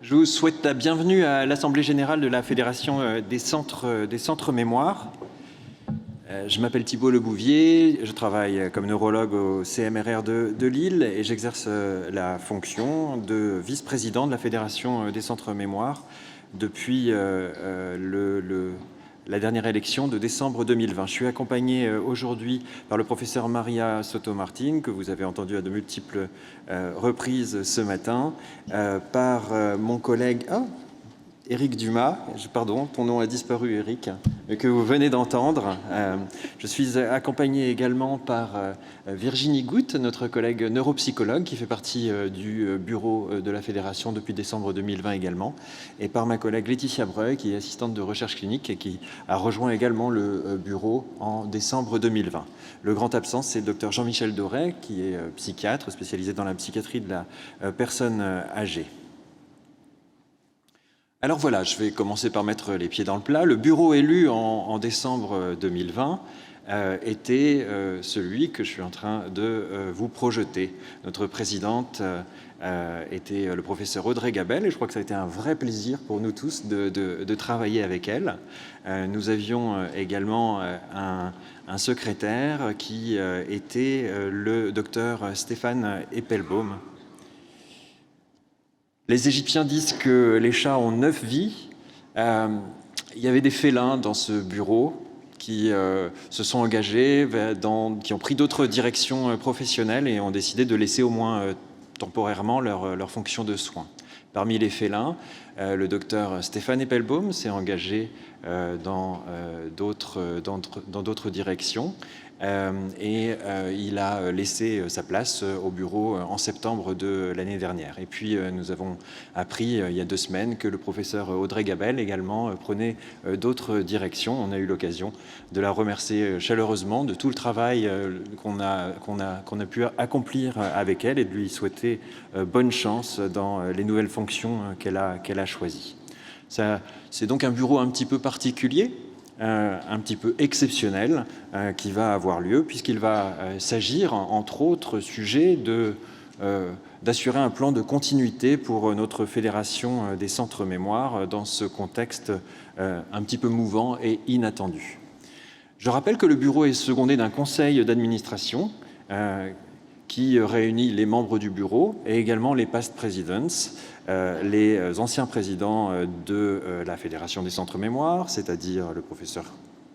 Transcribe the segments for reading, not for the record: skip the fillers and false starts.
Je vous souhaite la bienvenue à l'Assemblée générale de la Fédération des centres mémoire. Je m'appelle Thibault Lebouvier, je travaille comme neurologue au CMRR de Lille et j'exerce la fonction de vice-président de la Fédération des centres mémoire depuis la dernière élection de décembre 2020. Je suis accompagné aujourd'hui par le professeur Maria Soto-Martin, que vous avez entendu à de multiples reprises ce matin, par mon collègue Éric Dumas, pardon, ton nom a disparu Éric, que vous venez d'entendre. Je suis accompagné également par Virginie Goutte, notre collègue neuropsychologue qui fait partie du bureau de la Fédération depuis décembre 2020 également, et par ma collègue Laetitia Breuil qui est assistante de recherche clinique et qui a rejoint également le bureau en décembre 2020. Le grand absent, c'est le docteur Jean-Michel Doré qui est psychiatre spécialisé dans la psychiatrie de la personne âgée. Alors voilà, je vais commencer par mettre les pieds dans le plat. Le bureau élu en décembre 2020 était celui que je suis en train de vous projeter. Notre présidente était le professeur Audrey Gabelle, et je crois que ça a été un vrai plaisir pour nous tous de travailler avec elle. Nous avions également un secrétaire qui était le docteur Stéphane Eppelbaum. Les Égyptiens disent que les chats ont 9 vies. Il y avait des félins dans ce bureau qui se sont engagés, qui ont pris d'autres directions professionnelles et ont décidé de laisser au moins temporairement leur fonction de soins. Parmi les félins, le docteur Stéphane Eppelbaum s'est engagé dans d'autres directions. Il a laissé sa place au bureau en septembre de l'année dernière. Et puis nous avons appris il y a 2 semaines que le professeur Audrey Gabelle également prenait d'autres directions. On a eu l'occasion de la remercier chaleureusement de tout le travail qu'on a pu accomplir avec elle et de lui souhaiter bonne chance dans les nouvelles fonctions qu'elle a choisies. C'est donc un bureau un petit peu particulier, un petit peu exceptionnel qui va avoir lieu, puisqu'il va s'agir, entre autres sujets, d'assurer un plan de continuité pour notre fédération des centres mémoire dans ce contexte un petit peu mouvant et inattendu. Je rappelle que le bureau est secondé d'un conseil d'administration qui réunit les membres du bureau et également les past presidents, les anciens présidents de la Fédération des centres mémoire, c'est-à-dire le professeur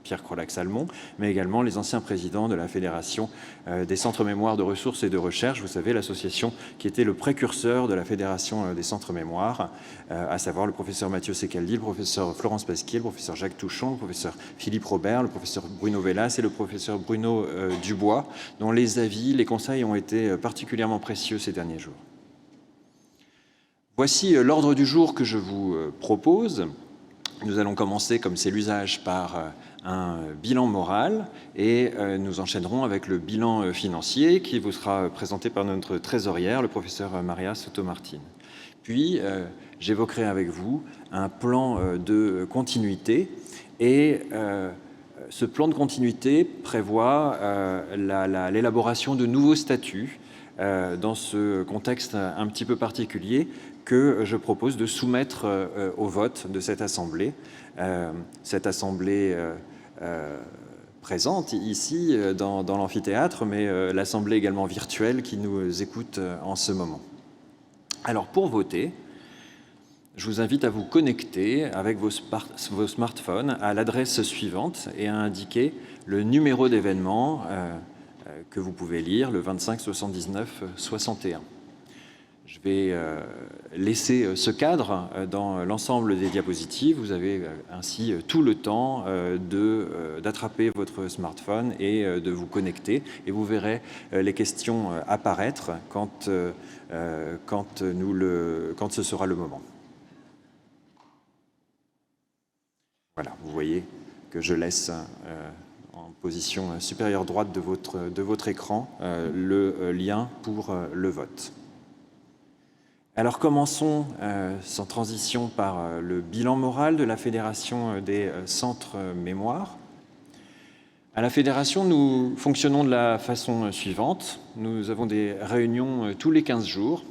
Pierre Crolac-Salmon, mais également les anciens présidents de la Fédération des centres mémoire de ressources et de recherche, vous savez, l'association qui était le précurseur de la Fédération des centres mémoire, à savoir le professeur Mathieu Secaldi, le professeur Florence Pasquier, le professeur Jacques Touchon, le professeur Philippe Robert, le professeur Bruno Vellas et le professeur Bruno Dubois, dont les avis, les conseils ont été particulièrement précieux ces derniers jours. Voici l'ordre du jour que je vous propose. Nous allons commencer, comme c'est l'usage, par un bilan moral et nous enchaînerons avec le bilan financier qui vous sera présenté par notre trésorière, le professeur Maria Soto-Martin. Puis, j'évoquerai avec vous un plan de continuité et ce plan de continuité prévoit l'élaboration de nouveaux statuts dans ce contexte un petit peu particulier que je propose de soumettre au vote de cette Assemblée. Cette Assemblée présente ici dans l'amphithéâtre, mais l'Assemblée également virtuelle qui nous écoute en ce moment. Alors pour voter, je vous invite à vous connecter avec vos smartphones à l'adresse suivante et à indiquer le numéro d'événement que vous pouvez lire, le 25 79 61. Je vais laisser ce cadre dans l'ensemble des diapositives. Vous avez ainsi tout le temps d'attraper votre smartphone et de vous connecter. Et vous verrez les questions apparaître quand ce sera le moment. Voilà, vous voyez que je laisse en position supérieure droite de votre écran le lien pour le vote. Alors commençons sans transition par le bilan moral de la Fédération des centres mémoire. À la Fédération, nous fonctionnons de la façon suivante. Nous avons des réunions tous les 15 jours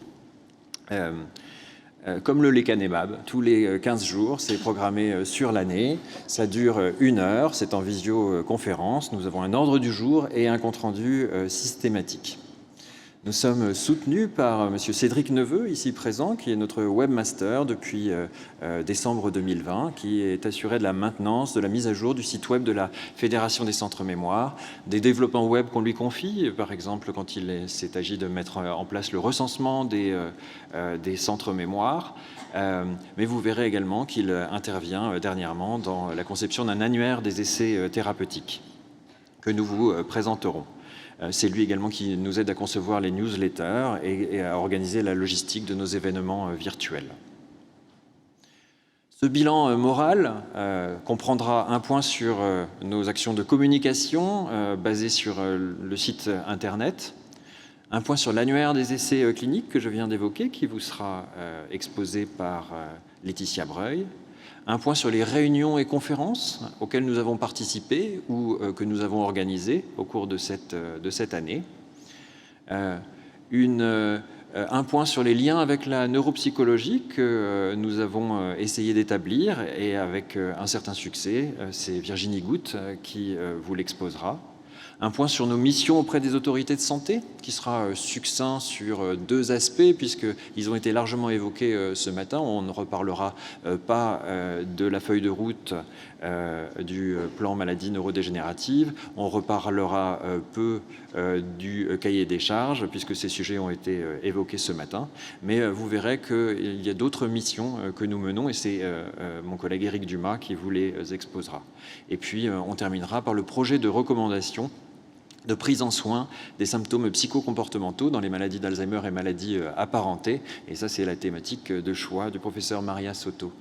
comme le lecanemab, tous les 15 jours, c'est programmé sur l'année. Ça dure 1 heure, c'est en visioconférence. Nous avons un ordre du jour et un compte-rendu systématique. Nous sommes soutenus par M. Cédric Neveu, ici présent, qui est notre webmaster depuis décembre 2020, qui est assuré de la maintenance, de la mise à jour du site web de la Fédération des centres mémoire, des développements web qu'on lui confie, par exemple quand il s'est agi de mettre en place le recensement des centres mémoire. Mais vous verrez également qu'il intervient dernièrement dans la conception d'un annuaire des essais thérapeutiques que nous vous présenterons. C'est lui également qui nous aide à concevoir les newsletters et à organiser la logistique de nos événements virtuels. Ce bilan moral comprendra un point sur nos actions de communication basées sur le site internet, un point sur l'annuaire des essais cliniques que je viens d'évoquer, qui vous sera exposé par Laetitia Breuil, un point sur les réunions et conférences auxquelles nous avons participé ou que nous avons organisées au cours de cette année. Un point sur les liens avec la neuropsychologie que nous avons essayé d'établir et avec un certain succès. C'est Virginie Goutte qui vous l'exposera. Un point sur nos missions auprès des autorités de santé, qui sera succinct sur 2 aspects, puisqu'ils ont été largement évoqués ce matin. On ne reparlera pas de la feuille de route du plan maladie neurodégénérative. On reparlera peu du cahier des charges, puisque ces sujets ont été évoqués ce matin. Mais vous verrez qu'il y a d'autres missions que nous menons, et c'est mon collègue Éric Dumas qui vous les exposera. Et puis, on terminera par le projet de recommandation de prise en soin des symptômes psychocomportementaux dans les maladies d'Alzheimer et maladies apparentées. Et ça, c'est la thématique de choix du professeur Maria Soto,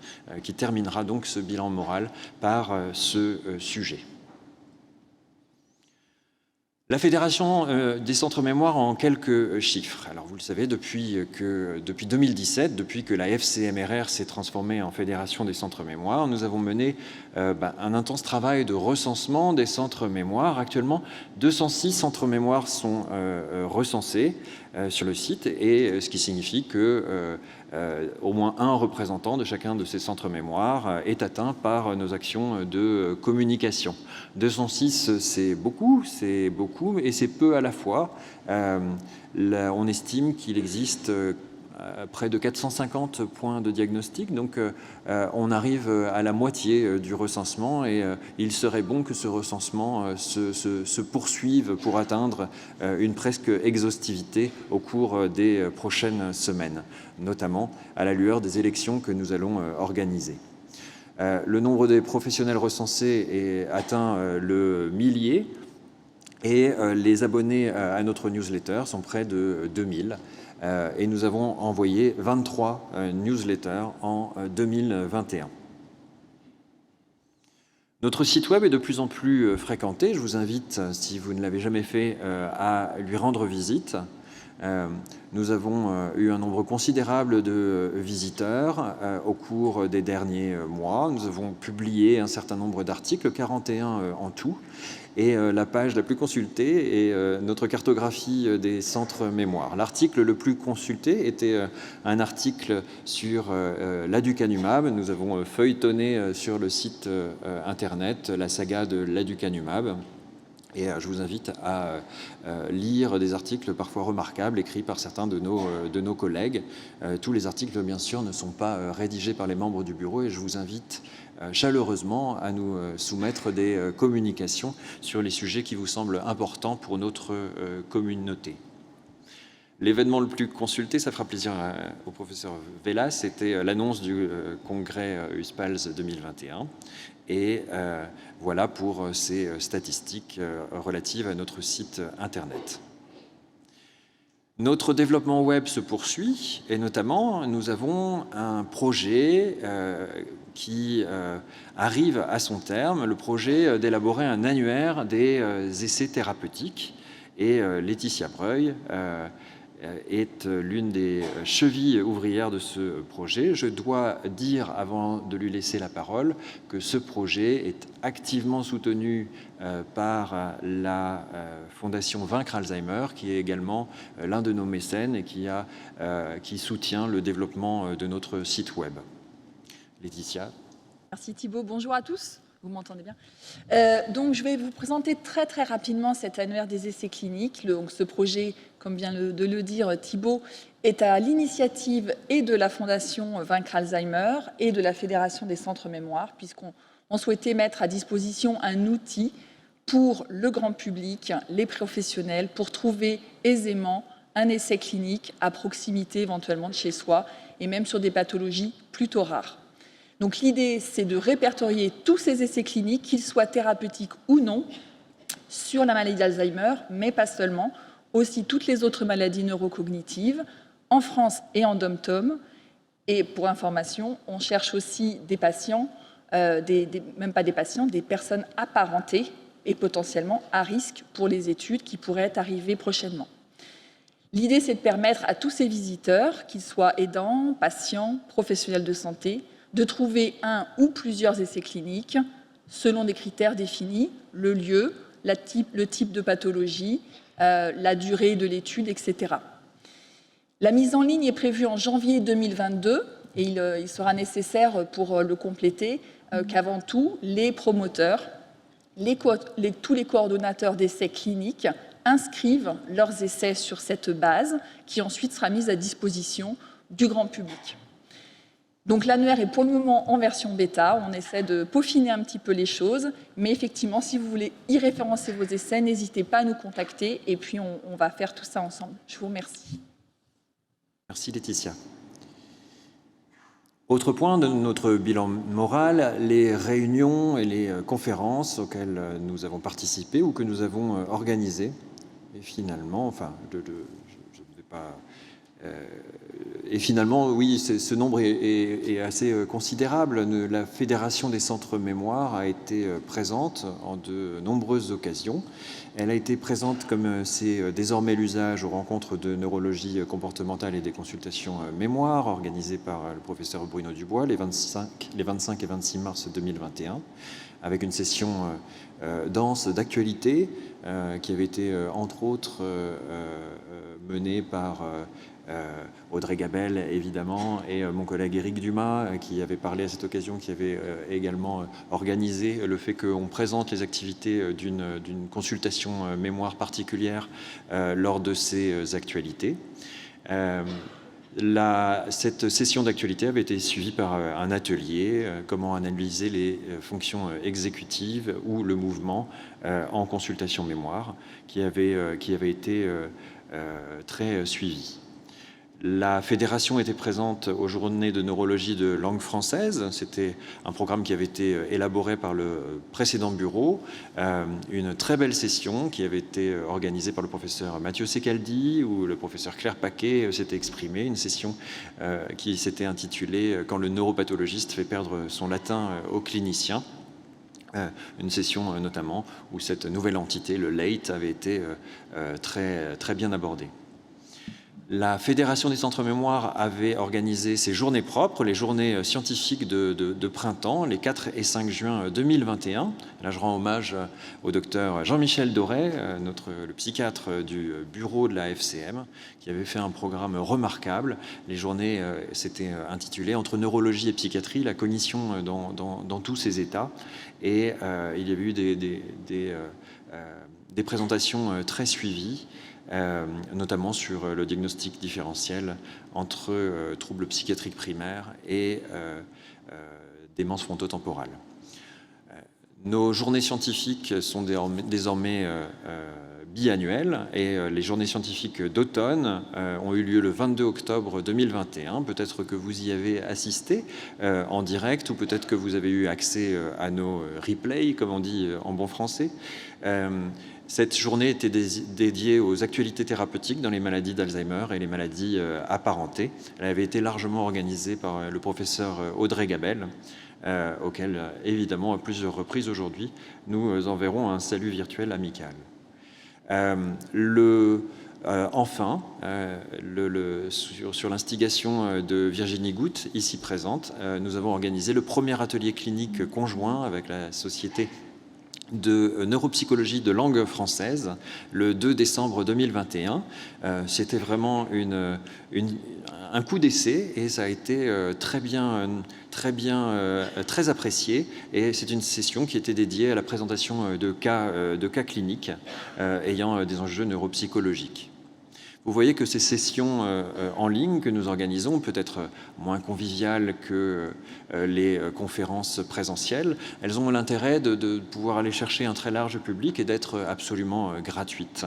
qui terminera donc ce bilan moral par ce sujet. La Fédération des centres mémoire en quelques chiffres. Alors vous le savez, depuis 2017, depuis que la FCMRR s'est transformée en Fédération des centres mémoire, nous avons mené un intense travail de recensement des centres mémoire. Actuellement, 206 centres mémoire sont recensés sur le site, et ce qui signifie que au moins un représentant de chacun de ces centres mémoire est atteint par nos actions de communication. 206, c'est beaucoup, et c'est peu à la fois. On estime qu'il existe près de 450 points de diagnostic, donc on arrive à la moitié du recensement, et il serait bon que ce recensement se poursuive pour atteindre une presque exhaustivité au cours des prochaines semaines, notamment à la lueur des élections que nous allons organiser. Le nombre des professionnels recensés est atteint le millier, et les abonnés à notre newsletter sont près de 2000. Et nous avons envoyé 23 newsletters en 2021. Notre site web est de plus en plus fréquenté. Je vous invite, si vous ne l'avez jamais fait, à lui rendre visite. Nous avons eu un nombre considérable de visiteurs au cours des derniers mois. Nous avons publié un certain nombre d'articles, 41 en tout. Et la page la plus consultée est notre cartographie des centres mémoire. L'article le plus consulté était un article sur l'aducanumab. Nous avons feuilletonné sur le site internet la saga de l'aducanumab. Et je vous invite à lire des articles parfois remarquables écrits par certains de nos collègues. Tous les articles, bien sûr, ne sont pas rédigés par les membres du bureau, et je vous invite chaleureusement à nous soumettre des communications sur les sujets qui vous semblent importants pour notre communauté. L'événement le plus consulté, ça fera plaisir au professeur Vélas, c'était l'annonce du congrès USPALS 2021. Et voilà pour ces statistiques relatives à notre site internet. Notre développement web se poursuit, et notamment nous avons un projet qui arrive à son terme, le projet d'élaborer un annuaire des essais thérapeutiques. Et Laetitia Breuil est l'une des chevilles ouvrières de ce projet. Je dois dire, avant de lui laisser la parole, que ce projet est activement soutenu par la Fondation Vaincre Alzheimer, qui est également l'un de nos mécènes et qui soutient le développement de notre site web. Laetitia. Merci Thibault, bonjour à tous. Vous m'entendez bien? Donc, je vais vous présenter très rapidement cet annuaire des essais cliniques. Donc, ce projet, comme vient de le dire Thibault, est à l'initiative et de la Fondation Vaincre Alzheimer et de la Fédération des centres mémoire, puisqu'on souhaitait mettre à disposition un outil pour le grand public, les professionnels, pour trouver aisément un essai clinique à proximité éventuellement de chez soi et même sur des pathologies plutôt rares. Donc l'idée, c'est de répertorier tous ces essais cliniques, qu'ils soient thérapeutiques ou non, sur la maladie d'Alzheimer, mais pas seulement, aussi toutes les autres maladies neurocognitives, en France et en dom-tom. Et pour information, on cherche aussi des patients, même pas des patients, des personnes apparentées et potentiellement à risque pour les études qui pourraient arriver prochainement. L'idée, c'est de permettre à tous ces visiteurs, qu'ils soient aidants, patients, professionnels de santé, de trouver un ou plusieurs essais cliniques selon des critères définis, le lieu, le type de pathologie, la durée de l'étude, etc. La mise en ligne est prévue en janvier 2022 et il sera nécessaire pour le compléter qu'avant tout, les promoteurs, tous les coordonnateurs d'essais cliniques inscrivent leurs essais sur cette base qui ensuite sera mise à disposition du grand public. Donc l'annuaire est pour le moment en version bêta, on essaie de peaufiner un petit peu les choses, mais effectivement, si vous voulez y référencer vos essais, n'hésitez pas à nous contacter et puis on va faire tout ça ensemble. Je vous remercie. Merci Laetitia. Autre point de notre bilan moral, les réunions et les conférences auxquelles nous avons participé ou que nous avons organisées. Et finalement, enfin, je ne vais pas... Et finalement, oui, ce nombre est assez considérable. La Fédération des centres mémoire a été présente en de nombreuses occasions. Elle a été présente, comme c'est désormais l'usage, aux rencontres de neurologie comportementale et des consultations mémoire organisées par le professeur Bruno Dubois les 25 et 26 mars 2021, avec une session dense d'actualité qui avait été, entre autres, menée par Audrey Gabel, évidemment, et mon collègue Éric Dumas, qui avait parlé à cette occasion, qui avait également organisé le fait qu'on présente les activités d'une consultation mémoire particulière lors de ces actualités. Cette session d'actualité avait été suivie par un atelier, comment analyser les fonctions exécutives ou le mouvement en consultation mémoire, qui avait été très suivi. La fédération était présente aux journées de neurologie de langue française. C'était un programme qui avait été élaboré par le précédent bureau. Une très belle session qui avait été organisée par le professeur Mathieu Secaldi, où le professeur Claire Paquet s'était exprimé. Une session qui s'était intitulée « Quand le neuropathologiste fait perdre son latin aux cliniciens ». Une session notamment où cette nouvelle entité, le LATE, avait été très bien abordée. La Fédération des centres mémoire avait organisé ses journées propres, les journées scientifiques de printemps, les 4 et 5 juin 2021. Là, je rends hommage au docteur Jean-Michel Doré, le psychiatre du bureau de la FCM, qui avait fait un programme remarquable. Les journées s'étaient intitulées « Entre neurologie et psychiatrie, la cognition dans tous ses états ». Et il y avait eu des présentations très suivies, notamment sur le diagnostic différentiel entre troubles psychiatriques primaires et démence frontotemporale. Nos journées scientifiques sont désormais biannuelles et les journées scientifiques d'automne ont eu lieu le 22 octobre 2021. Peut-être que vous y avez assisté en direct ou peut-être que vous avez eu accès à nos replays, comme on dit en bon français. Cette journée était dédiée aux actualités thérapeutiques dans les maladies d'Alzheimer et les maladies apparentées. Elle avait été largement organisée par le professeur Audrey Gabel, auquel, évidemment, à plusieurs reprises aujourd'hui, nous enverrons un salut virtuel amical. Enfin, sur l'instigation de Virginie Goutte, ici présente, nous avons organisé le premier atelier clinique conjoint avec la Société de neuropsychologie de langue française le 2 décembre 2021. C'était vraiment un coup d'essai et ça a été très apprécié, et c'est une session qui était dédiée à la présentation de cas cliniques ayant des enjeux neuropsychologiques. Vous voyez que ces sessions en ligne que nous organisons, peut-être moins conviviales que les conférences présentielles, elles ont l'intérêt de pouvoir aller chercher un très large public et d'être absolument gratuites.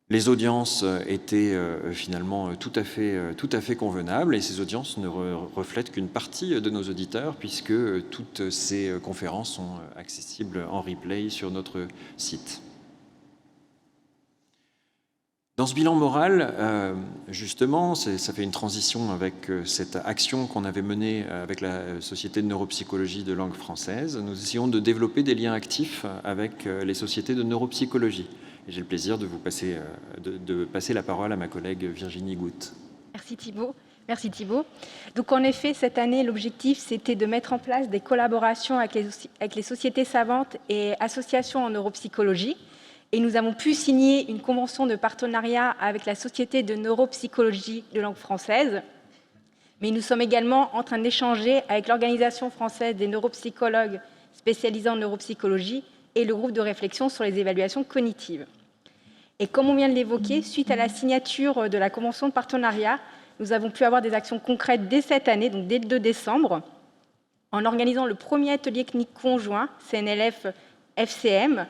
Les audiences étaient finalement tout à fait convenables, et ces audiences ne reflètent qu'une partie de nos auditeurs, puisque toutes ces conférences sont accessibles en replay sur notre site. Dans ce bilan moral, justement, ça fait une transition avec cette action qu'on avait menée avec la Société de neuropsychologie de langue française. Nous essayons de développer des liens actifs avec les sociétés de neuropsychologie. Et j'ai le plaisir de passer la parole à ma collègue Virginie Goutte. Merci Thibault. Merci Thibault. Donc en effet, cette année, l'objectif, c'était de mettre en place des collaborations avec les sociétés savantes et associations en neuropsychologie. Et nous avons pu signer une convention de partenariat avec la Société de neuropsychologie de langue française. Mais nous sommes également en train d'échanger avec l'Organisation française des neuropsychologues spécialisés en neuropsychologie et le groupe de réflexion sur les évaluations cognitives. Et comme on vient de l'évoquer, suite à la signature de la convention de partenariat, nous avons pu avoir des actions concrètes dès cette année, donc dès le 2 décembre, en organisant le premier atelier clinique conjoint CNLF-FCM,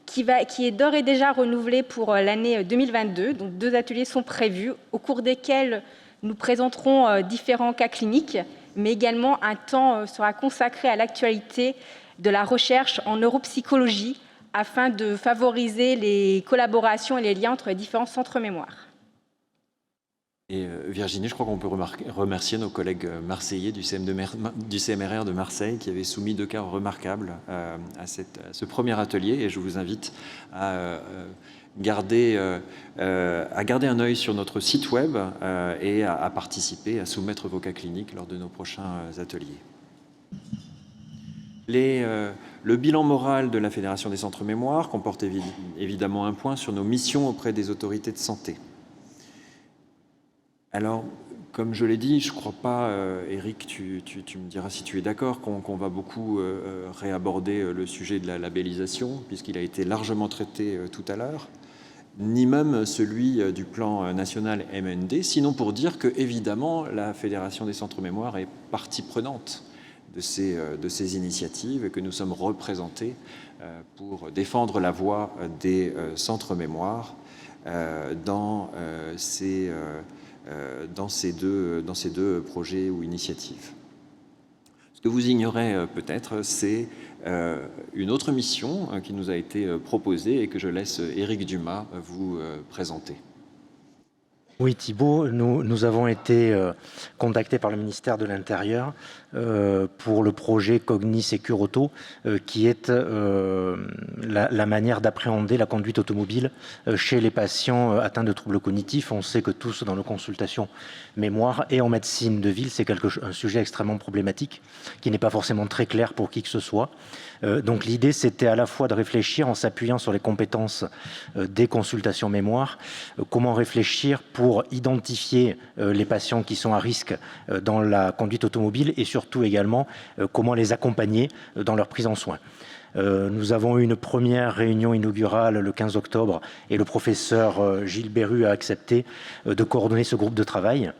qui est d'ores et déjà renouvelé pour l'année 2022. Donc 2 ateliers sont prévus, au cours desquels nous présenterons différents cas cliniques, mais également un temps sera consacré à l'actualité de la recherche en neuropsychologie afin de favoriser les collaborations et les liens entre les différents centres mémoire. Et Virginie, je crois qu'on peut remercier nos collègues marseillais du CMRR de Marseille qui avaient soumis 2 cas remarquables à ce premier atelier, et je vous invite à garder un œil sur notre site web et à participer, à soumettre vos cas cliniques lors de nos prochains ateliers. Le bilan moral de la Fédération des centres mémoire comporte évidemment un point sur nos missions auprès des autorités de santé. Alors, comme je l'ai dit, je ne crois pas, Eric, tu me diras si tu es d'accord, qu'on va beaucoup réaborder le sujet de la labellisation, puisqu'il a été largement traité tout à l'heure, ni même celui du plan national MND, sinon pour dire que, évidemment, la Fédération des centres mémoire est partie prenante de ces initiatives et que nous sommes représentés pour défendre la voix des centres mémoire dans ces deux projets ou initiatives. Ce que vous ignorez peut-être, c'est une autre mission qui nous a été proposée et que je laisse Éric Dumas vous présenter. Oui, Thibault, nous avons été contactés par le ministère de l'Intérieur pour le projet Cogni Sécure Auto, qui est la manière d'appréhender la conduite automobile chez les patients atteints de troubles cognitifs. On sait que tous, dans nos consultations mémoire et en médecine de ville, c'est un sujet extrêmement problématique, qui n'est pas forcément très clair pour qui que ce soit. Donc l'idée, c'était à la fois de réfléchir en s'appuyant sur les compétences des consultations mémoire, comment réfléchir pour identifier les patients qui sont à risque dans la conduite automobile et surtout également comment les accompagner dans leur prise en soin. Nous avons eu une première réunion inaugurale le 15 octobre et le professeur Gilles Berru a accepté de coordonner ce groupe de travail.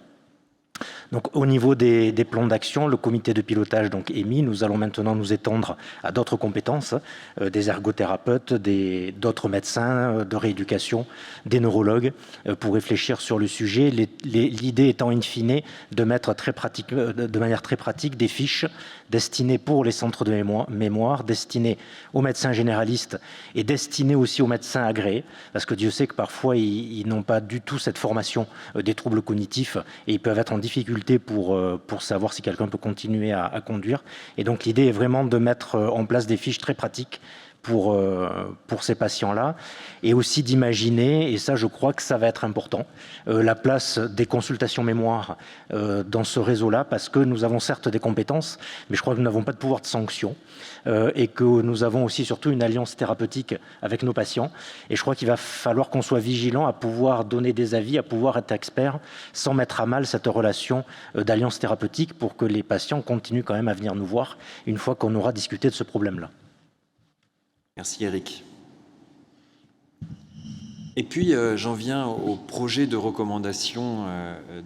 Donc, au niveau des plans d'action, le comité de pilotage est mis. Nous allons maintenant nous étendre à d'autres compétences, des ergothérapeutes, d'autres médecins de rééducation, des neurologues, pour réfléchir sur le sujet. L'idée étant in fine de mettre de manière très pratique des fiches destinées pour les centres de mémoire, destinées aux médecins généralistes et destinées aussi aux médecins agréés, parce que Dieu sait que parfois ils n'ont pas du tout cette formation des troubles cognitifs et ils peuvent être en difficulté pour savoir si quelqu'un peut continuer à conduire. Et donc l'idée est vraiment de mettre en place des fiches très pratiques pour ces patients-là, et aussi d'imaginer, et ça je crois que ça va être important, la place des consultations mémoire dans ce réseau-là, parce que nous avons certes des compétences, mais je crois que nous n'avons pas de pouvoir de sanction, et que nous avons aussi surtout une alliance thérapeutique avec nos patients, et je crois qu'il va falloir qu'on soit vigilant à pouvoir donner des avis, à pouvoir être expert, sans mettre à mal cette relation d'alliance thérapeutique pour que les patients continuent quand même à venir nous voir une fois qu'on aura discuté de ce problème-là. Merci Eric. Et puis j'en viens au projet de recommandation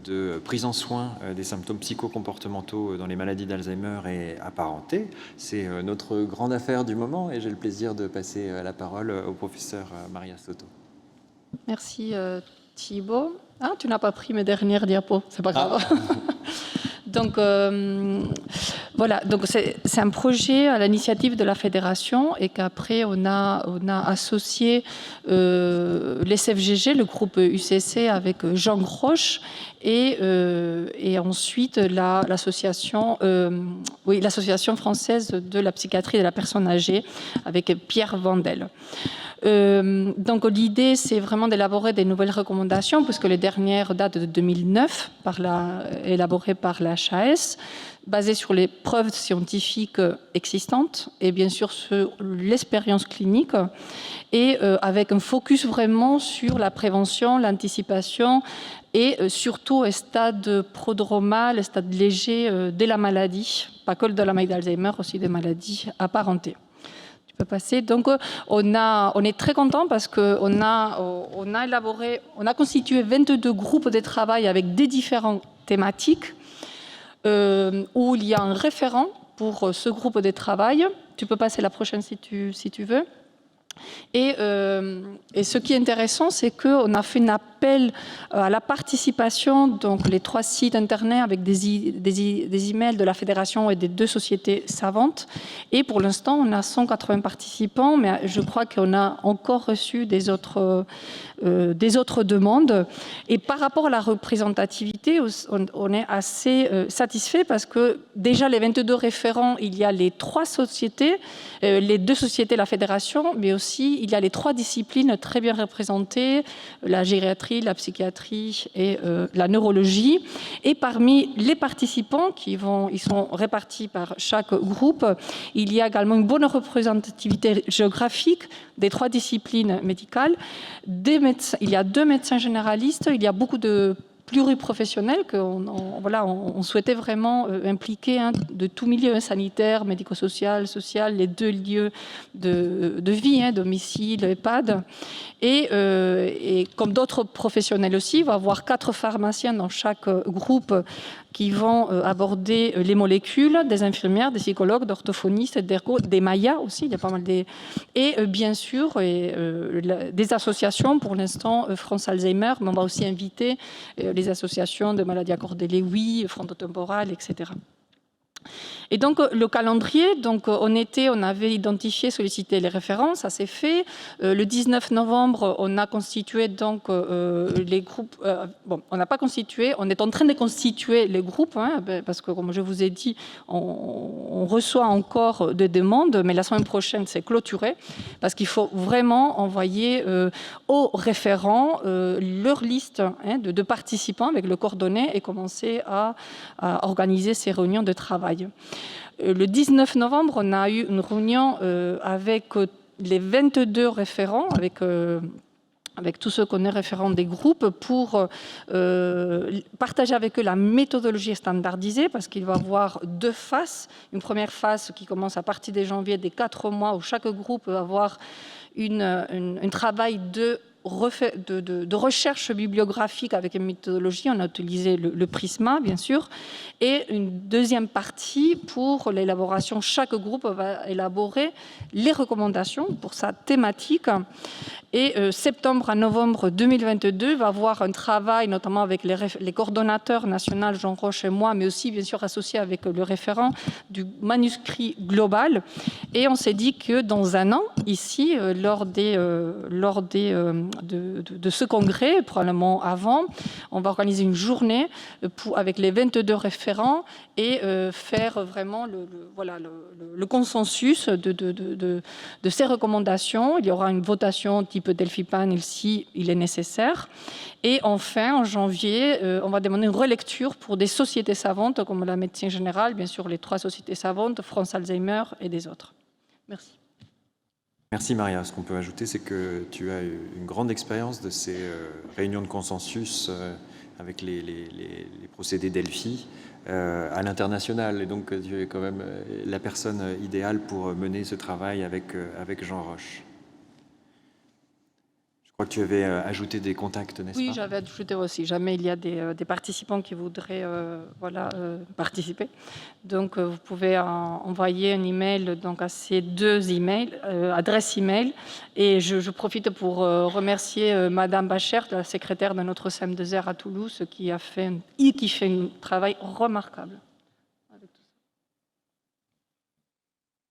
de prise en soin des symptômes psychocomportementaux dans les maladies d'Alzheimer et apparentées. C'est notre grande affaire du moment et j'ai le plaisir de passer la parole au professeur Maria Soto. Merci Thibaut. Ah, tu n'as pas pris mes dernières diapos, c'est pas grave. Ah. Donc voilà, donc c'est un projet à l'initiative de la fédération et qu'après on a associé l'SFGG, le groupe UCC, avec Jean Grosch et ensuite l'association française de la psychiatrie de la personne âgée avec Pierre Vandel. Donc l'idée, c'est vraiment d'élaborer des nouvelles recommandations, puisque les dernières datent de 2009, élaborées par la HAS, basées sur les preuves scientifiques existantes et bien sûr sur l'expérience clinique, et avec un focus vraiment sur la prévention, l'anticipation et surtout au stade prodromal, stade léger de la maladie, pas que de la maladie d'Alzheimer, aussi des maladies apparentées. Passer. Donc, on est très content parce qu'on a constitué 22 groupes de travail avec des différentes thématiques où il y a un référent pour ce groupe de travail. Tu peux passer la prochaine si tu veux. Et ce qui est intéressant, c'est qu'on a fait un appel à la participation, donc les 3 sites internet avec des emails de la fédération et des 2 sociétés savantes. Et pour l'instant, on a 180 participants, mais je crois qu'on a encore reçu des autres demandes. Et par rapport à la représentativité, on est assez satisfait parce que déjà les 22 référents, il y a les 3 sociétés, les 2 sociétés de la fédération, mais aussi il y a les 3 disciplines très bien représentées, la gériatrie, la psychiatrie et la neurologie. Et parmi les participants, ils sont répartis par chaque groupe, il y a également une bonne représentativité géographique des 3 disciplines médicales. Il y a 2 médecins généralistes, il y a beaucoup de pluriprofessionnels qu'on souhaitait vraiment impliquer de tout milieu sanitaire, médico-social, social, les 2 lieux de vie, domicile, EHPAD. Et comme d'autres professionnels aussi, il va y avoir 4 pharmaciens dans chaque groupe qui vont aborder les molécules, des infirmières, des psychologues, d'orthophonistes, des Mayas aussi, il y a pas mal et bien sûr des associations, pour l'instant France Alzheimer, mais on va aussi inviter les associations de maladies accordées Lewy, frontotemporales, etc. Et donc le calendrier, on avait identifié, sollicité les références, ça s'est fait. Le 19 novembre, on a constitué donc les groupes. On n'a pas constitué, on est en train de constituer les groupes, parce que comme je vous ai dit, on reçoit encore des demandes, mais la semaine prochaine c'est clôturé, parce qu'il faut vraiment envoyer aux référents leur liste de participants avec le coordonnées et commencer à organiser ces réunions de travail. Le 19 novembre, on a eu une réunion avec les 22 référents, avec tous ceux qu'on est référents des groupes, pour partager avec eux la méthodologie standardisée, parce qu'il va y avoir 2 phases. Une première phase qui commence à partir de janvier, des 4 mois, où chaque groupe va avoir un travail de recherche bibliographique avec une méthodologie. On a utilisé le Prisma, bien sûr. Et une deuxième partie pour l'élaboration. Chaque groupe va élaborer les recommandations pour sa thématique. Et septembre à novembre 2022, va avoir un travail, notamment avec les coordonnateurs nationaux, Jean Roche et moi, mais aussi, bien sûr, associé avec le référent du manuscrit global. Et on s'est dit que dans un an, ici, lors des de ce congrès, probablement avant, on va organiser une journée avec les 22 référents et faire vraiment le consensus de ces recommandations. Il y aura une votation type Delphi Panel si il est nécessaire. Et enfin, en janvier, on va demander une relecture pour des sociétés savantes comme la Médecine Générale, bien sûr les 3 sociétés savantes, France Alzheimer et des autres. Merci. Merci Maria. Ce qu'on peut ajouter, c'est que tu as eu une grande expérience de ces réunions de consensus avec les procédés Delphi à l'international. Et donc, tu es quand même la personne idéale pour mener ce travail avec Jean Roche. Je crois que tu avais ajouté des contacts, n'est-ce pas? Oui, j'avais ajouté aussi. Jamais il y a des participants qui voudraient participer. Donc, vous pouvez envoyer un email donc, à ces 2 adresses email. Et je profite pour remercier Madame Bachert, la secrétaire de notre CEM2R à Toulouse, qui fait un travail remarquable.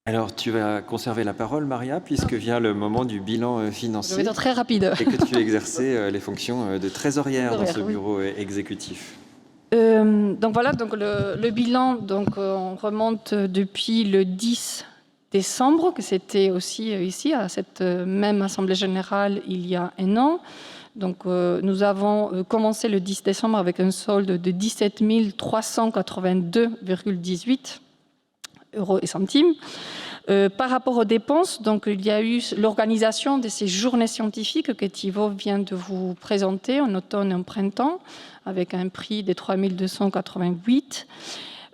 Alors, tu vas conserver la parole, Maria, puisque vient le moment du bilan financier. Je vais être très rapide. Et que tu exerçais les fonctions de trésorière dans ce bureau exécutif. Donc voilà, donc le bilan, donc, on remonte depuis le 10 décembre, que c'était aussi ici, à cette même Assemblée Générale, il y a 1 an. Donc, nous avons commencé le 10 décembre avec un solde de 17 382,18 euros et centimes. Par rapport aux dépenses, donc, il y a eu l'organisation de ces journées scientifiques que Thibaut vient de vous présenter en automne et en printemps, avec un prix de 3 288.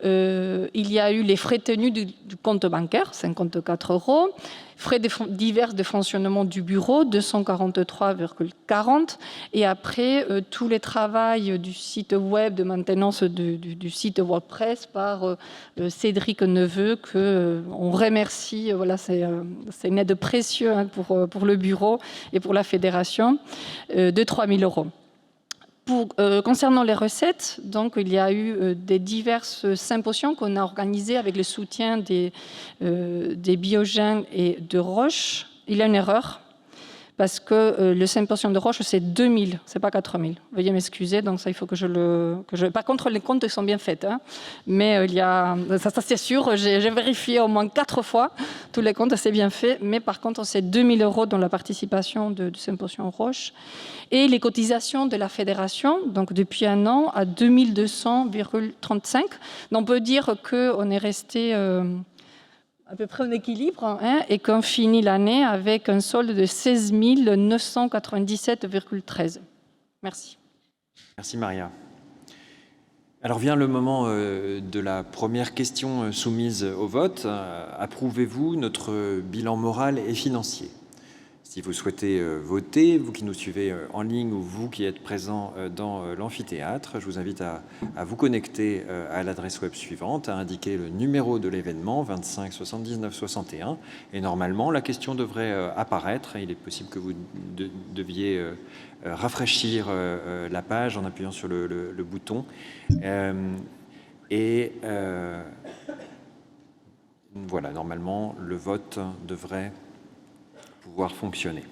Il y a eu les frais tenus du compte bancaire, 54 euros. Frais divers de fonctionnement du bureau, 243,40. Et après, tous les travaux du site web, de maintenance du site WordPress par Cédric Neveu, qu'on remercie. Voilà, c'est une aide précieuse pour le bureau et pour la fédération, de 3 000 euros. Concernant les recettes, donc, il y a eu des diverses symposiums qu'on a organisés avec le soutien des Biogènes et de Roche. Il y a une erreur, parce que le symposium de Roche, c'est 2000, c'est pas 4000. Veuillez m'excuser, donc ça, il faut que je... Par contre, les comptes sont bien faits, hein, mais il y a... Ça c'est sûr, j'ai vérifié au moins 4 fois, tous les comptes, c'est bien fait, mais par contre, c'est 2000 euros dans la participation du symposium Roche. Et les cotisations de la fédération, donc depuis 1 an, à 2200,35. Donc on peut dire qu'on est resté à peu près en équilibre, hein, et qu'on finit l'année avec un solde de 16 997,13. Merci. Merci Maria. Alors vient le moment de la première question soumise au vote. Approuvez-vous notre bilan moral et financier ? Si vous souhaitez voter, vous qui nous suivez en ligne ou vous qui êtes présent dans l'amphithéâtre, je vous invite à vous connecter à l'adresse web suivante, à indiquer le numéro de l'événement 25 79 61 et normalement la question devrait apparaître. Il est possible que vous deviez rafraîchir la page en appuyant sur le bouton voilà, normalement le vote devrait pouvoir fonctionner.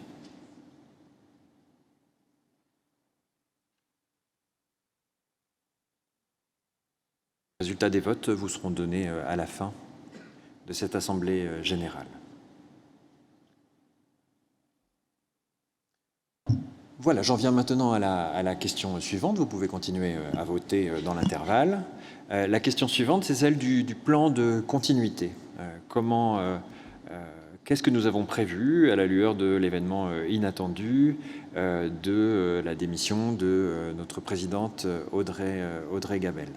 Les résultats des votes vous seront donnés à la fin de cette assemblée générale. Voilà, j'en viens maintenant à la question suivante. Vous pouvez continuer à voter dans l'intervalle. La question suivante, c'est celle du plan de continuité. Qu'est-ce que nous avons prévu à la lueur de l'événement inattendu de la démission de notre présidente Audrey Gabel?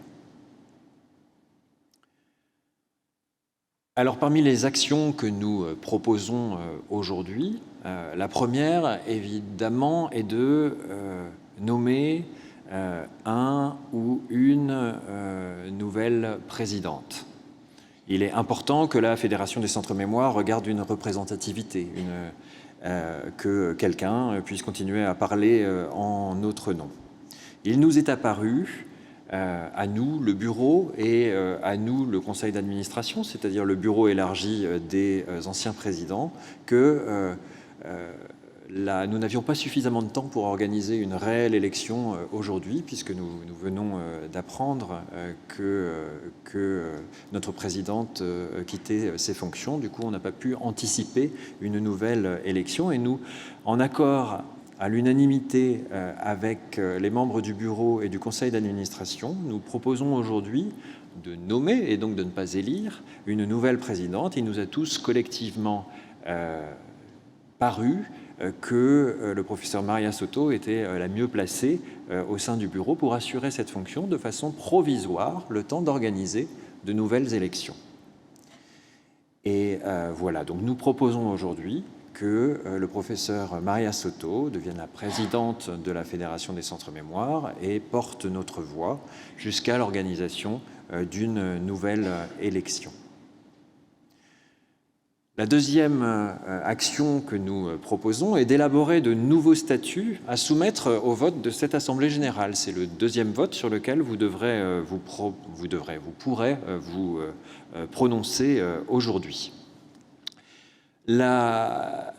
Alors, parmi les actions que nous proposons aujourd'hui, la première, évidemment, est de nommer un ou une nouvelle présidente. Il est important que la Fédération des centres mémoire regarde une représentativité, que quelqu'un puisse continuer à parler en notre nom. Il nous est apparu, à nous, le bureau, et à nous, le conseil d'administration, c'est-à-dire le bureau élargi des anciens présidents, que nous n'avions pas suffisamment de temps pour organiser une réelle élection aujourd'hui, puisque nous venons d'apprendre que notre présidente quittait ses fonctions. Du coup, on n'a pas pu anticiper une nouvelle élection. Et nous, en accord à l'unanimité avec les membres du bureau et du conseil d'administration, nous proposons aujourd'hui de nommer, et donc de ne pas élire, une nouvelle présidente. Il nous a tous collectivement paru que le professeur Maria Soto était la mieux placée au sein du bureau pour assurer cette fonction de façon provisoire, le temps d'organiser de nouvelles élections. Et voilà, donc nous proposons aujourd'hui que le professeur Maria Soto devienne la présidente de la Fédération des Centres Mémoire et porte notre voix jusqu'à l'organisation d'une nouvelle élection. La deuxième action que nous proposons est d'élaborer de nouveaux statuts à soumettre au vote de cette Assemblée générale. C'est le deuxième vote sur lequel vous pourrez vous prononcer aujourd'hui. La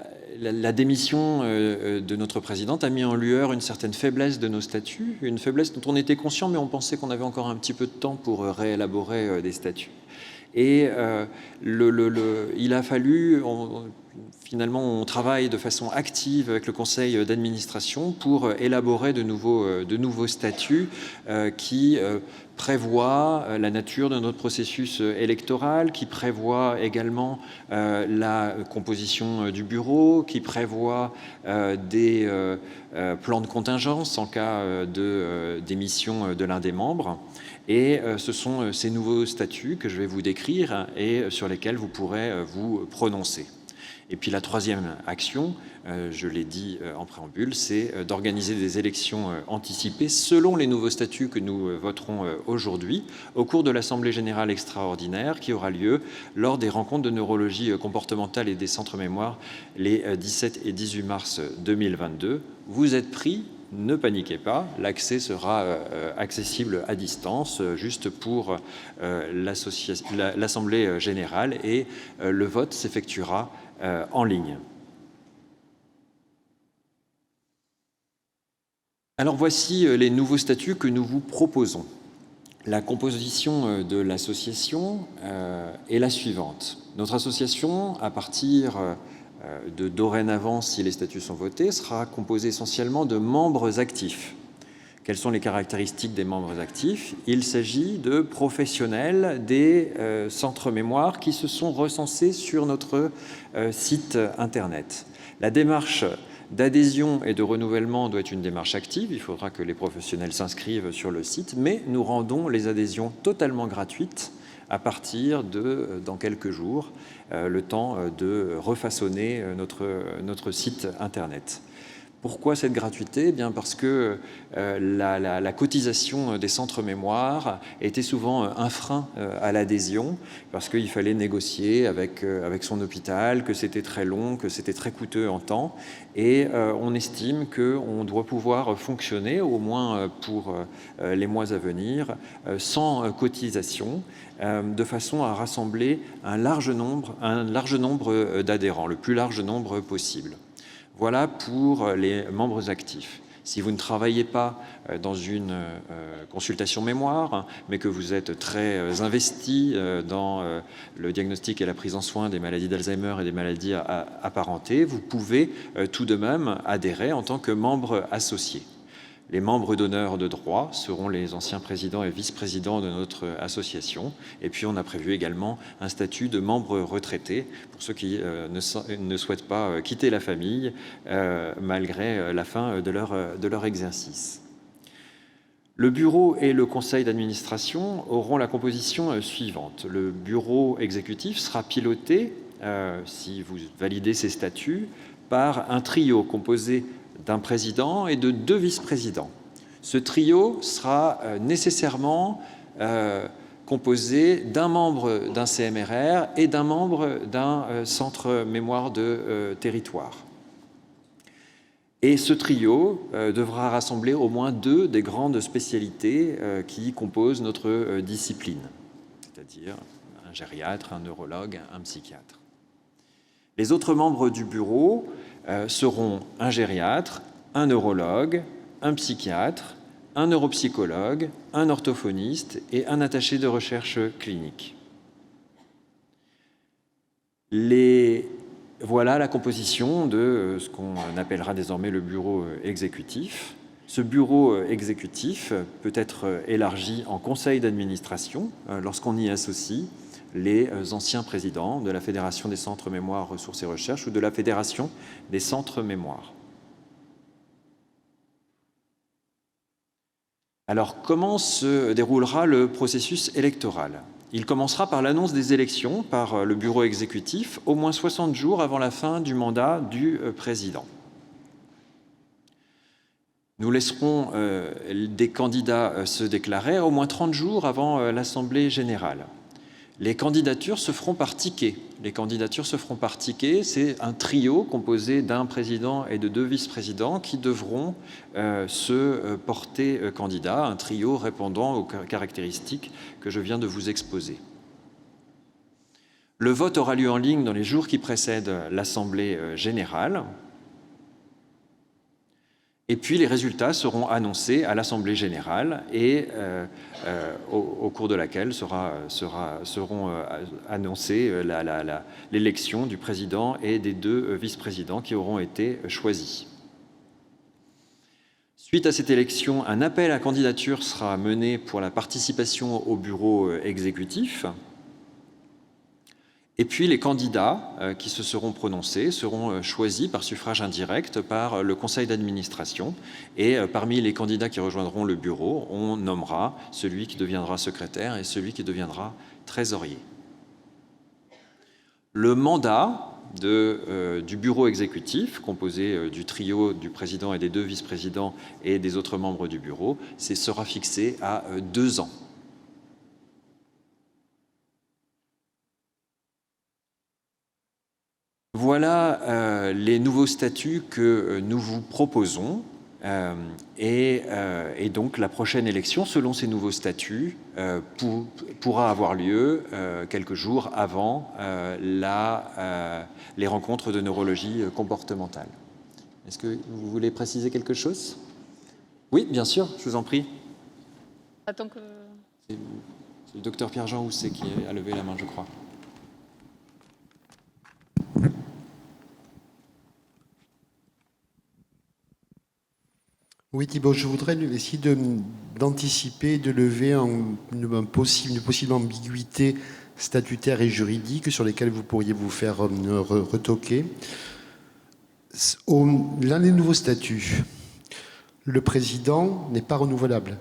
démission de notre présidente a mis en lueur une certaine faiblesse de nos statuts, une faiblesse dont on était conscient, mais on pensait qu'on avait encore un petit peu de temps pour réélaborer des statuts. Et il a fallu, finalement, on travaille de façon active avec le conseil d'administration pour élaborer de nouveaux statuts qui prévoient la nature de notre processus électoral, qui prévoient également la composition du bureau, qui prévoient des plans de contingence en cas de démission de l'un des membres. Et ce sont ces nouveaux statuts que je vais vous décrire et sur lesquels vous pourrez vous prononcer. Et puis la troisième action, je l'ai dit en préambule, c'est d'organiser des élections anticipées selon les nouveaux statuts que nous voterons aujourd'hui au cours de l'Assemblée générale extraordinaire qui aura lieu lors des rencontres de neurologie comportementale et des centres mémoire les 17 et 18 mars 2022. Vous êtes pris? Ne paniquez pas, l'accès sera accessible à distance, juste pour l'Assemblée générale, et le vote s'effectuera en ligne. Alors voici les nouveaux statuts que nous vous proposons. La composition de l'association est la suivante. Notre association, à partir de dorénavant, si les statuts sont votés, sera composé essentiellement de membres actifs. Quelles sont les caractéristiques des membres actifs? Il s'agit de professionnels des centres mémoire qui se sont recensés sur notre site internet. La démarche d'adhésion et de renouvellement doit être une démarche active. Il faudra que les professionnels s'inscrivent sur le site, mais nous rendons les adhésions totalement gratuites à partir de, dans quelques jours, le temps de refaçonner notre site internet. Pourquoi cette gratuité? Eh bien parce que la cotisation des centres mémoire était souvent un frein à l'adhésion, parce qu'il fallait négocier avec son hôpital, que c'était très long, que c'était très coûteux en temps. Et on estime qu'on doit pouvoir fonctionner, au moins pour les mois à venir, sans cotisation, de façon à rassembler un large nombre d'adhérents, le plus large nombre possible. Voilà pour les membres actifs. Si vous ne travaillez pas dans une consultation mémoire, mais que vous êtes très investi dans le diagnostic et la prise en soin des maladies d'Alzheimer et des maladies apparentées, vous pouvez tout de même adhérer en tant que membre associé. Les membres d'honneur de droit seront les anciens présidents et vice-présidents de notre association. Et puis on a prévu également un statut de membre retraité pour ceux qui ne souhaitent pas quitter la famille malgré la fin de leur exercice. Le bureau et le conseil d'administration auront la composition suivante. Le bureau exécutif sera piloté, si vous validez ces statuts, par un trio composé d'un président et de 2 vice-présidents. Ce trio sera nécessairement composé d'un membre d'un CMRR et d'un membre d'un centre mémoire de territoire. Et ce trio devra rassembler au moins 2 des grandes spécialités qui composent notre discipline, c'est-à-dire un gériatre, un neurologue, un psychiatre. Les autres membres du bureau seront un gériatre, un neurologue, un psychiatre, un neuropsychologue, un orthophoniste et un attaché de recherche clinique. Voilà la composition de ce qu'on appellera désormais le bureau exécutif. Ce bureau exécutif peut être élargi en conseil d'administration lorsqu'on y associe les anciens présidents de la Fédération des centres mémoire, ressources et recherche ou de la Fédération des centres mémoire. Alors, comment se déroulera le processus électoral ? Il commencera par l'annonce des élections par le bureau exécutif au moins 60 jours avant la fin du mandat du président. Nous laisserons des candidats se déclarer au moins 30 jours avant l'Assemblée générale. Les candidatures se feront par ticket. C'est un trio composé d'un président et de 2 vice-présidents qui devront se porter candidat, un trio répondant aux caractéristiques que je viens de vous exposer. Le vote aura lieu en ligne dans les jours qui précèdent l'Assemblée générale. Et puis les résultats seront annoncés à l'Assemblée générale et au cours de laquelle seront annoncées l'élection du président et des 2 vice-présidents qui auront été choisis. Suite à cette élection, un appel à candidature sera mené pour la participation au bureau exécutif. Et puis les candidats qui se seront prononcés seront choisis par suffrage indirect par le conseil d'administration. Et parmi les candidats qui rejoindront le bureau, on nommera celui qui deviendra secrétaire et celui qui deviendra trésorier. Le mandat du bureau exécutif, composé du trio du président et des 2 vice-présidents et des autres membres du bureau, sera fixé à 2 ans. Voilà les nouveaux statuts que nous vous proposons et donc la prochaine élection, selon ces nouveaux statuts, pourra avoir lieu quelques jours avant les rencontres de neurologie comportementale. Est-ce que vous voulez préciser quelque chose ? Oui, bien sûr, je vous en prie. Attends que... C'est le docteur Pierre-Jean Housset qui a levé la main, je crois. Oui, Thibault, je voudrais essayer d'anticiper, de lever une possible ambiguïté statutaire et juridique sur lesquelles vous pourriez vous faire retoquer. L'un des nouveaux statuts, le président n'est pas renouvelable.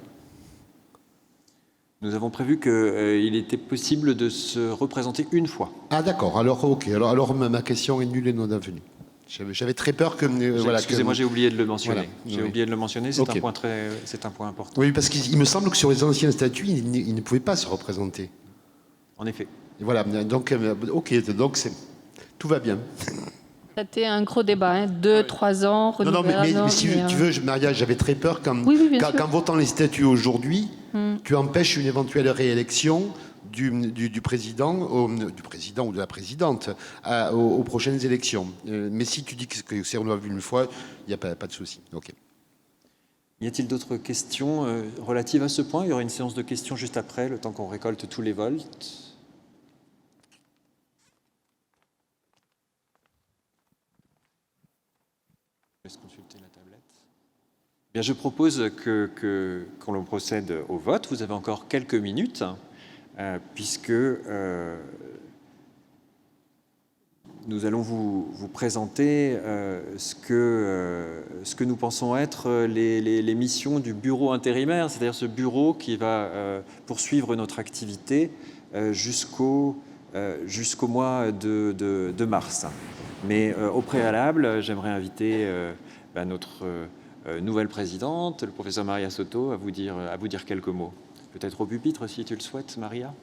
Nous avons prévu qu'il était possible de se représenter une fois. Ah d'accord, alors ok. Alors ma question est nulle et non avenue. J'avais très peur que... Excusez-moi, j'ai oublié de le mentionner. Voilà. Oublié de le mentionner, c'est okay. un point important. Oui, parce qu'il me semble que sur les anciens statuts, il ne pouvait pas se représenter. En effet. Et voilà, donc, ok, donc tout va bien. C'était un gros débat, 2-3 ans, renouvelable. Non, mais si tu veux, Maria, j'avais très peur qu'en votant les statuts aujourd'hui, tu empêches une éventuelle réélection du président ou de la présidente aux prochaines élections. Mais si tu dis que c'est renouvelable une fois, il n'y a pas de souci. Okay. Y a-t-il d'autres questions relatives à ce point ? Il y aura une séance de questions juste après, le temps qu'on récolte tous les votes. Je laisse consulter la tablette. Bien, je propose qu'on procède au vote. Vous avez encore quelques minutes. Puisque nous allons vous présenter ce que nous pensons être les missions du bureau intérimaire, c'est-à-dire ce bureau qui va poursuivre notre activité jusqu'au mois de mars. Mais au préalable, j'aimerais inviter notre nouvelle présidente, le professeur Maria Soto, à vous dire quelques mots. Peut-être au pupitre, si tu le souhaites, Maria.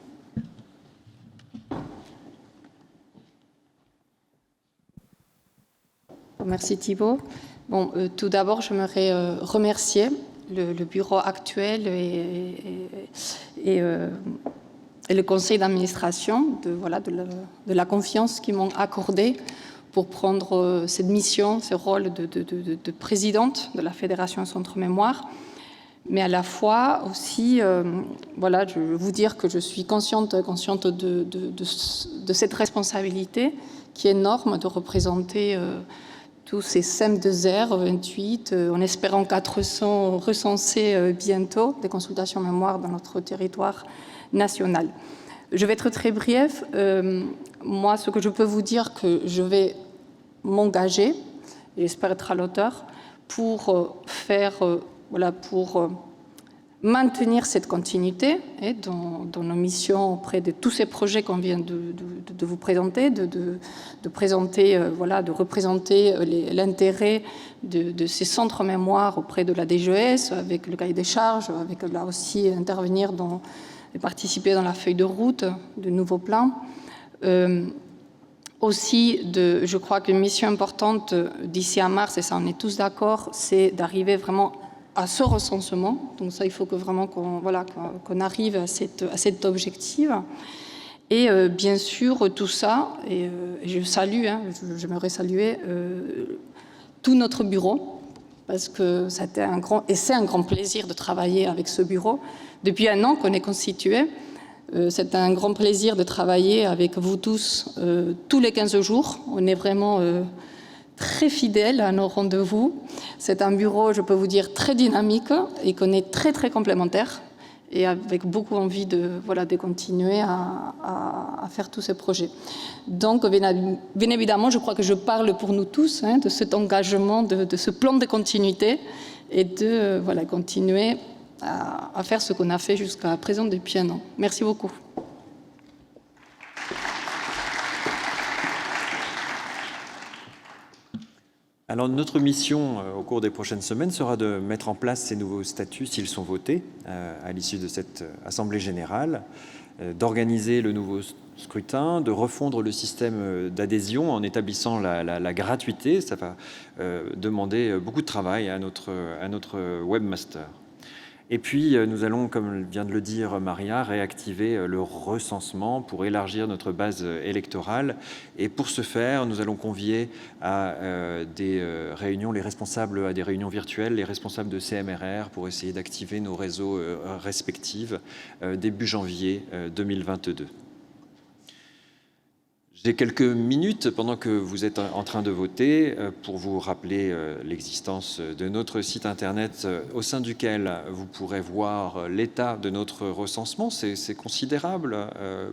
Merci Thibault. Bon, tout d'abord, j'aimerais remercier le bureau actuel et le conseil d'administration de la confiance qu'ils m'ont accordée pour prendre cette mission, ce rôle de présidente de la Fédération Centre Mémoire. Mais à la fois aussi, voilà, je veux vous dire que je suis consciente de cette responsabilité qui est énorme de représenter tous ces CEM2R 28, en espérant 400 recensés bientôt des consultations mémoire dans notre territoire national. Je vais être très bref. Moi, ce que je peux vous dire, que je vais m'engager, et j'espère être à l'auteur, pour faire, voilà, pour maintenir cette continuité dans nos missions auprès de tous ces projets qu'on vient de vous présenter, de présenter, voilà, de représenter l'intérêt de ces centres mémoire auprès de la DGES, avec le cahier des charges, avec là aussi intervenir et participer dans la feuille de route de nouveaux plans. Aussi, je crois qu'une mission importante d'ici à mars, et ça on est tous d'accord, c'est d'arriver vraiment à ce recensement. Donc ça, il faut que vraiment qu'on arrive à cet objectif. Et bien sûr, tout ça, et je salue, j'aimerais saluer tout notre bureau, parce que c'était c'est un grand plaisir de travailler avec ce bureau. Depuis 1 an qu'on est constitué, c'est un grand plaisir de travailler avec vous tous tous les 15 jours. On est vraiment très fidèles à nos rendez-vous. C'est un bureau, je peux vous dire, très dynamique et qu'on est très, très complémentaires et avec beaucoup envie de continuer à faire tous ces projets. Donc, bien évidemment, je crois que je parle pour nous tous de cet engagement, de ce plan de continuité et de continuer à faire ce qu'on a fait jusqu'à présent depuis 1 an. Merci beaucoup. Alors notre mission au cours des prochaines semaines sera de mettre en place ces nouveaux statuts s'ils sont votés à l'issue de cette Assemblée générale, d'organiser le nouveau scrutin, de refondre le système d'adhésion en établissant la gratuité. Ça va demander beaucoup de travail à notre webmaster. Et puis, nous allons, comme vient de le dire Maria, réactiver le recensement pour élargir notre base électorale. Et pour ce faire, nous allons convier à des réunions, les responsables à des réunions virtuelles, les responsables de CMRR, pour essayer d'activer nos réseaux respectifs début janvier 2022. J'ai quelques minutes pendant que vous êtes en train de voter pour vous rappeler l'existence de notre site internet au sein duquel vous pourrez voir l'état de notre recensement. C'est considérable.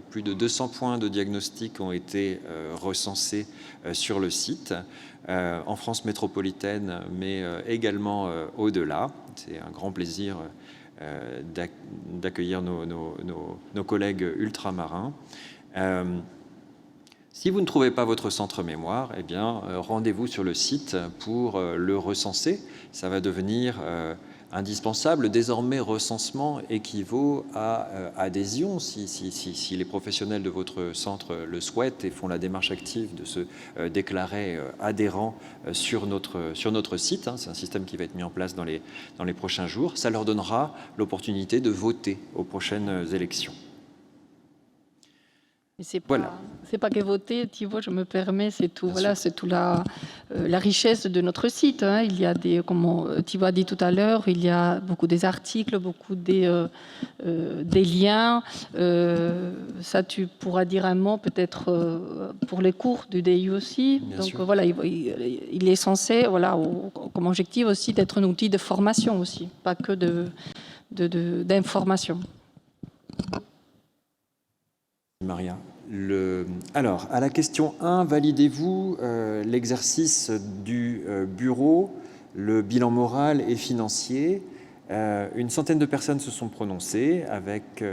Plus de 200 points de diagnostic ont été recensés sur le site en France métropolitaine, mais également au-delà. C'est un grand plaisir d'accueillir nos collègues ultramarins. Si vous ne trouvez pas votre centre mémoire, eh bien, rendez-vous sur le site pour le recenser. Ça va devenir indispensable. Désormais, recensement équivaut à adhésion si les professionnels de votre centre le souhaitent et font la démarche active de se déclarer adhérents sur notre site. C'est un système qui va être mis en place dans les prochains jours. Ça leur donnera l'opportunité de voter aux prochaines élections. C'est pas que voter, Thibaut, je me permets, c'est tout. Voilà, c'est toute la richesse de notre site. Il y a comme Thibaut a dit tout à l'heure, il y a beaucoup des articles, beaucoup des liens. Ça, tu pourras dire un mot peut-être pour les cours du DI aussi. Bien Donc sûr. voilà, il est censé, comme objectif aussi d'être un outil de formation aussi, pas que d'information. Maria. Alors, à la question 1, validez-vous l'exercice du bureau, le bilan moral et financier? Une centaine de personnes se sont prononcées avec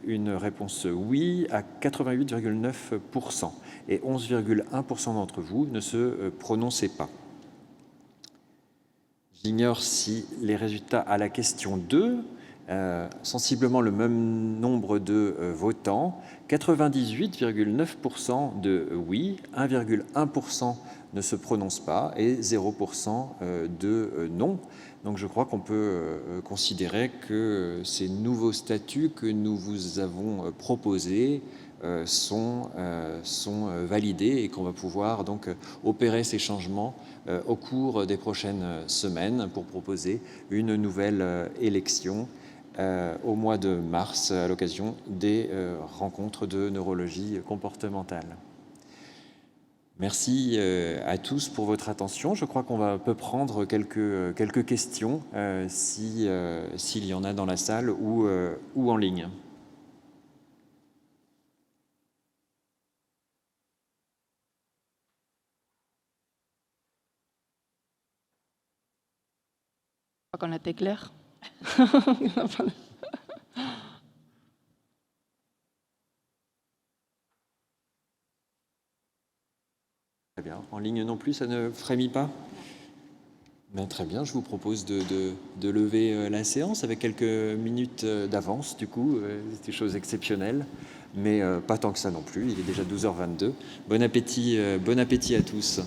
une réponse oui à 88,9% et 11,1% d'entre vous ne se prononçaient pas. J'ignore si les résultats à la question 2, sensiblement le même nombre de votants, 98,9% de oui, 1,1% ne se prononcent pas et 0% de non. Donc je crois qu'on peut considérer que ces nouveaux statuts que nous vous avons proposés sont validés et qu'on va pouvoir donc opérer ces changements au cours des prochaines semaines pour proposer une nouvelle élection au mois de mars à l'occasion des rencontres de neurologie comportementale. Merci à tous pour votre attention. Je crois qu'on peut prendre quelques questions s'il y en a dans la salle ou en ligne. Je crois qu'on a été clair. Très bien. En ligne non plus, ça ne frémit pas? Ben, très bien, je vous propose de lever la séance avec quelques minutes d'avance, du coup, c'est des choses exceptionnelles, mais pas tant que ça non plus, il est déjà 12h22. Bon appétit à tous.